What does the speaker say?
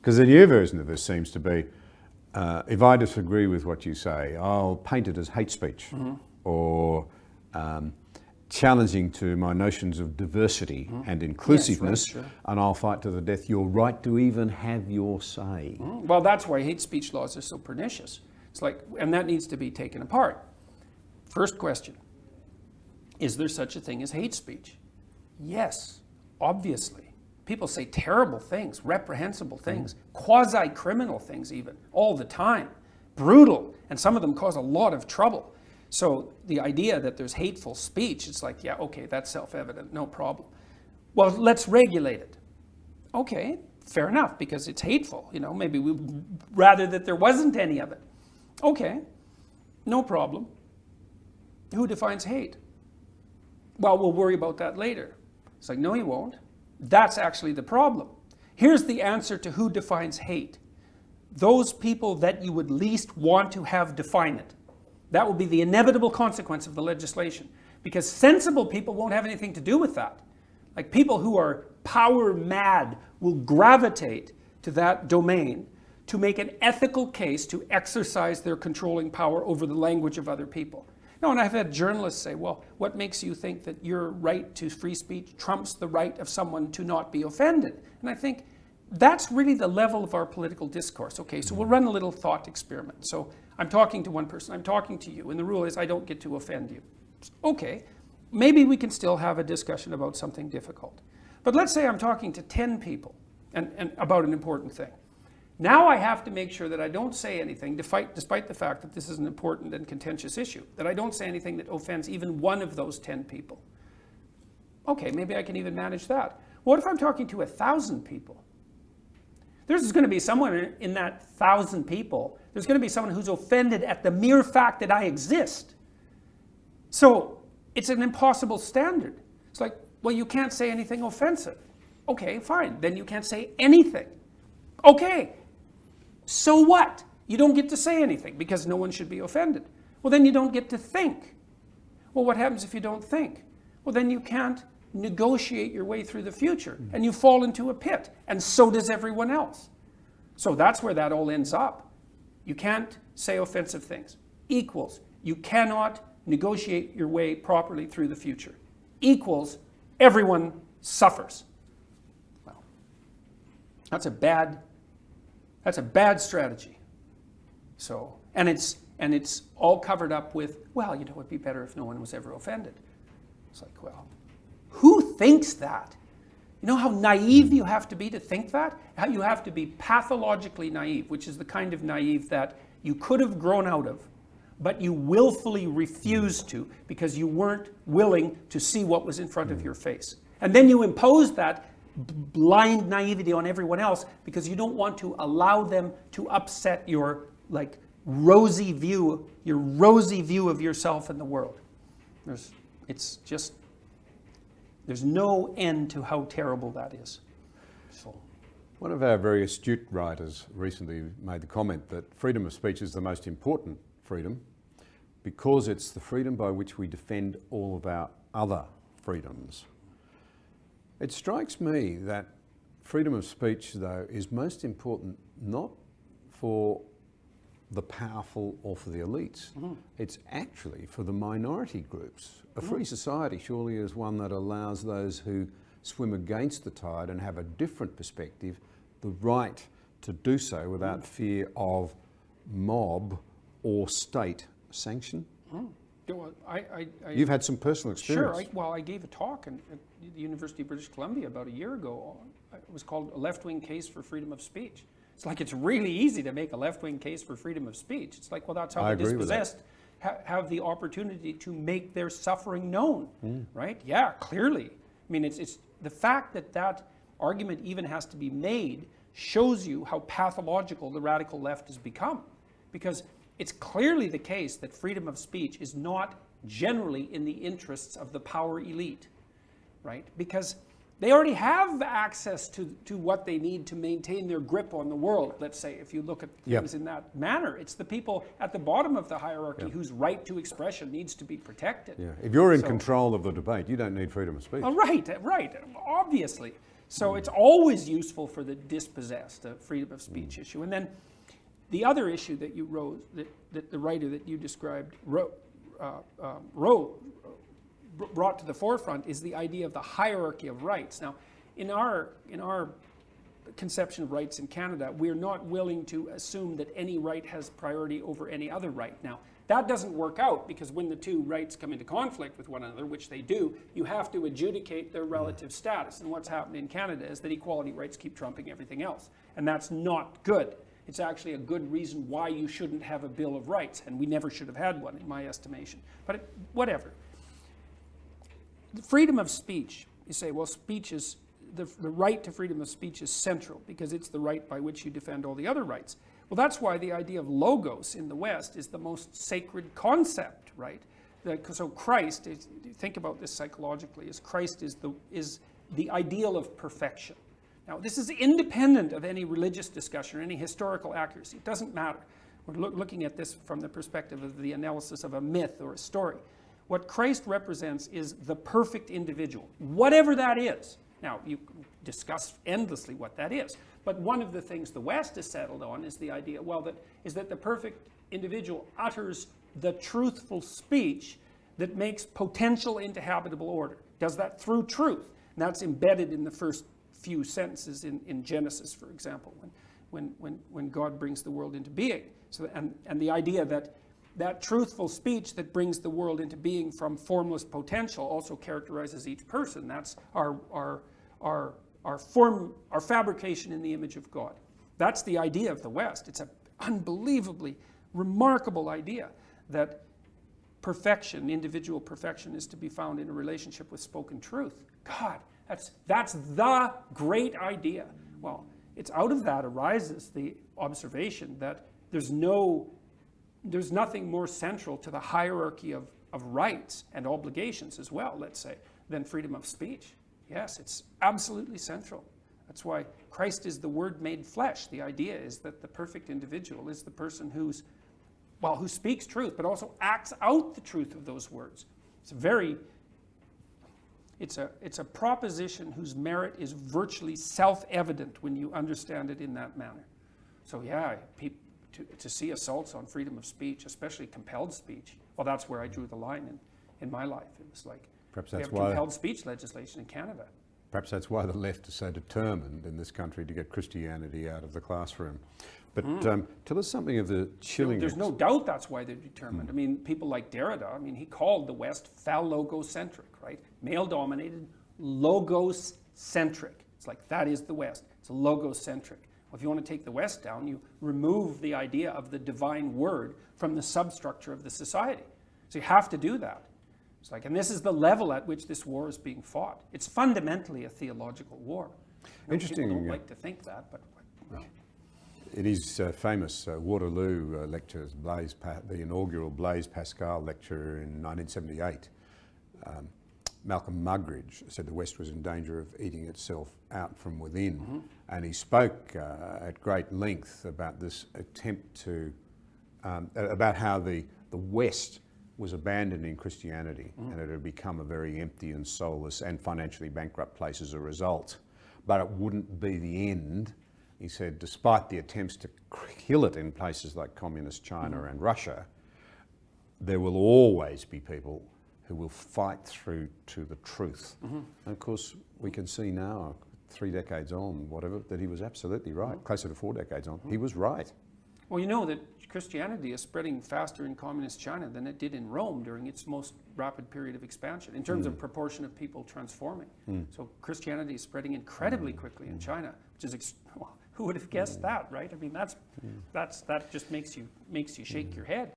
Because the new version of this seems to be, if I disagree with what you say, I'll paint it as hate speech or challenging to my notions of diversity and inclusiveness, yes, right, sure. and I'll fight to the death your right to even have your say. Well, that's why hate speech laws are so pernicious. It's like, and that needs to be taken apart. First question, is there such a thing as hate speech? Yes, obviously. People say terrible things, reprehensible things, quasi-criminal things even, all the time. Brutal, and some of them cause a lot of trouble. So the idea that there's hateful speech, it's like, yeah, okay, that's self-evident, no problem. Well, let's regulate it. Okay, fair enough, because it's hateful. You know, maybe we'd rather that there wasn't any of it. Okay, no problem. Who defines hate? Well, we'll worry about that later. It's like, no, you won't. That's actually the problem. Here's the answer to who defines hate. Those people that you would least want to have define it. That will be the inevitable consequence of the legislation. Because sensible people won't have anything to do with that. Like people who are power mad will gravitate to that domain to make an ethical case to exercise their controlling power over the language of other people. No, and I've had journalists say, well, what makes you think that your right to free speech trumps the right of someone to not be offended? And I think that's really the level of our political discourse. Okay, so we'll run a little thought experiment. So I'm talking to one person, I'm talking to you, and the rule is I don't get to offend you. Okay, maybe we can still have a discussion about something difficult. But let's say I'm talking to 10 people and about an important thing. Now I have to make sure that I don't say anything, despite the fact that this is an important and contentious issue, that I don't say anything that offends even one of those 10 people. Okay, maybe I can even manage that. What if I'm talking to 1,000 people? There's going to be someone in that 1,000 people, there's going to be someone who's offended at the mere fact that I exist. So it's an impossible standard. It's like, well, you can't say anything offensive. Okay, fine, then you can't say anything. Okay. So what? You don't get to say anything because no one should be offended. Well, then you don't get to think. Well, what happens if you don't think? Well, then you can't negotiate your way through the future and you fall into a pit, and so does everyone else. So that's where that all ends up. You can't say offensive things. Equals, you cannot negotiate your way properly through the future. Equals, everyone suffers. Well, that's a bad strategy. So, and it's all covered up with, well, you know, it'd be better if no one was ever offended. It's like, well, who thinks that? You know how naive you have to be to think that? How you have to be pathologically naive, which is the kind of naive that you could have grown out of, but you willfully refused to because you weren't willing to see what was in front of your face. And then you impose that blind naivety on everyone else because you don't want to allow them to upset your rosy view of yourself and the world. There's no end to how terrible that is. So, one of our very astute writers recently made the comment that freedom of speech is the most important freedom because it's the freedom by which we defend all of our other freedoms. It strikes me that freedom of speech, though, is most important not for the powerful or for the elites. It's actually for the minority groups. A free society surely is one that allows those who swim against the tide and have a different perspective the right to do so without fear of mob or state sanction. Well, You've had some personal experience. Sure. I gave a talk at the University of British Columbia about a year ago. It was called A Left-Wing Case for Freedom of Speech. It's like it's really easy to make a left-wing case for freedom of speech. It's like, well, that's how the dispossessed have the opportunity to make their suffering known, right? Yeah, clearly. I mean, it's the fact that that argument even has to be made shows you how pathological the radical left has become. Because it's clearly the case that freedom of speech is not generally in the interests of the power elite, right? Because they already have access to what they need to maintain their grip on the world, let's say, if you look at things in that manner. It's the people at the bottom of the hierarchy whose right to expression needs to be protected. Yeah. If you're in control of the debate, you don't need freedom of speech. Oh, right, obviously. So it's always useful for the dispossessed, the freedom of speech issue. And then the other issue that you rose, that the writer that you described brought to the forefront is the idea of the hierarchy of rights. Now, in our conception of rights in Canada, we're not willing to assume that any right has priority over any other right. Now, that doesn't work out because when the two rights come into conflict with one another, which they do, you have to adjudicate their relative status. And what's happened in Canada is that equality rights keep trumping everything else. And that's not good. It's actually a good reason why you shouldn't have a Bill of Rights. And we never should have had one, in my estimation. But whatever. The freedom of speech, you say, well, speech is, the right to freedom of speech is central because it's the right by which you defend all the other rights. Well, that's why the idea of logos in the West is the most sacred concept, right? So Christ, think about this psychologically, is Christ is the ideal of perfection. Now, this is independent of any religious discussion or any historical accuracy. It doesn't matter. We're looking at this from the perspective of the analysis of a myth or a story. What Christ represents is the perfect individual, whatever that is. Now, you can discuss endlessly what that is. But one of the things the West has settled on is the idea, that the perfect individual utters the truthful speech that makes potential into habitable order. Does that through truth. And that's embedded in the first few sentences in Genesis, for example, when God brings the world into being. So, and the idea that truthful speech that brings the world into being from formless potential also characterizes each person. That's our fabrication in the image of God. That's the idea of the West. It's an unbelievably remarkable idea that perfection, individual perfection, is to be found in a relationship with spoken truth. God, that's the great idea. Well, it's out of that arises the observation that there's nothing more central to the hierarchy of rights and obligations as well, let's say, than freedom of speech. Yes, it's absolutely central. That's why Christ is the Word made flesh. The idea is that the perfect individual is the person who speaks truth, but also acts out the truth of those words. It's a proposition whose merit is virtually self-evident when you understand it in that manner. So yeah, to see assaults on freedom of speech, especially compelled speech, well, that's where I drew the line in my life. It was like, perhaps we that's have compelled speech legislation in Canada. Perhaps that's why the left is so determined in this country to get Christianity out of the classroom. But tell us something of the chilling... There's no doubt that's why they're determined. I mean, people like Derrida, he called the West phallogocentric, right? Male-dominated, logos-centric. It's like, that is the West. It's logocentric. Well, if you want to take the West down, you remove the idea of the divine word from the substructure of the society. So you have to do that. It's like, and this is the level at which this war is being fought. It's fundamentally a theological war. Interesting. People don't like to think that, but well. In his famous Waterloo lectures, the inaugural Blaise Pascal lecture in 1978, Malcolm Muggeridge said the West was in danger of eating itself out from within. Mm-hmm. And he spoke at great length about this attempt to, about how the West was abandoning Christianity, and it had become a very empty and soulless and financially bankrupt place as a result. But it wouldn't be the end. He said, despite the attempts to kill it in places like communist China and Russia, there will always be people who will fight through to the truth. And of course, we can see now, 3 decades on, whatever, that he was absolutely right. Closer to 4 decades on, he was right. Well, you know that Christianity is spreading faster in communist China than it did in Rome during its most rapid period of expansion in terms of proportion of people transforming. So Christianity is spreading incredibly quickly in China, which is, who would have guessed that, right? I mean, that just makes you shake your head.